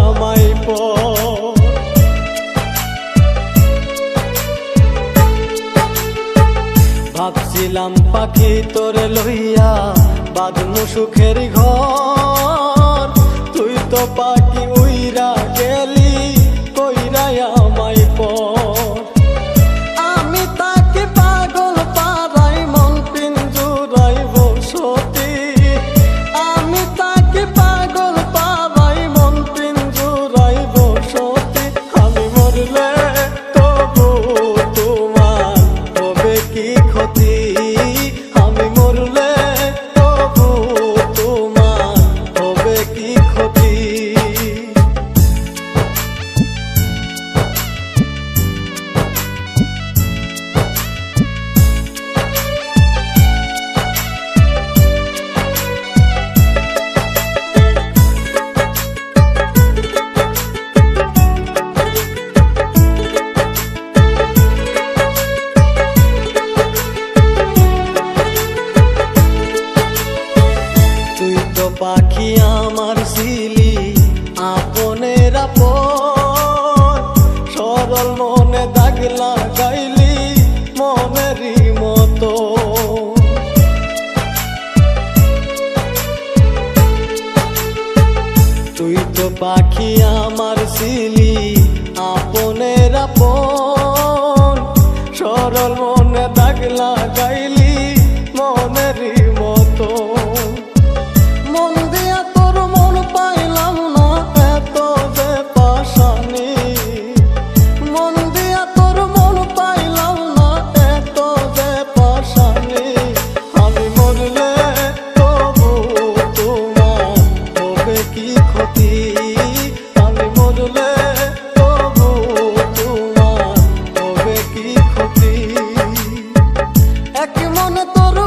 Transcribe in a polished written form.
আমায় ভাবছিলাম পাখি তোরে লইয়া বাঁধমু সুখের ঘর, তুই তো পাখি উইরা গেলি কইরা আমায় আমি তাকে পাগল পাড়াই মন পিঞ্জুরাই বসতি, আমি তাকে পাগল পাড়াই মন পিঞ্জুরাই বসতি। আমি মরলে তবু তোমার হবে কি ক্ষতি, আমি মরলে তবু তোমার হবে কি ক্ষতি। পাখি আমার ছিলি আপনের আপন, সরল মনে দাগ লাগাইলি মনেরই মতো। তুই তো পাখি আমার ছিলি আপনের আপন, সরল মনে দাগ লাগাইলি মনেরই মতো। মন দিয়া তোর মন পাইলাম না এত যে পাশানি, মন দিয়া তোর মন পাইলাম না এত যে পাশানি। আমি মরলে তবু তোমার হবে কি ক্ষতি, আমি মরলে তবু তোমার হবে কি ক্ষতি। এক মনে তোর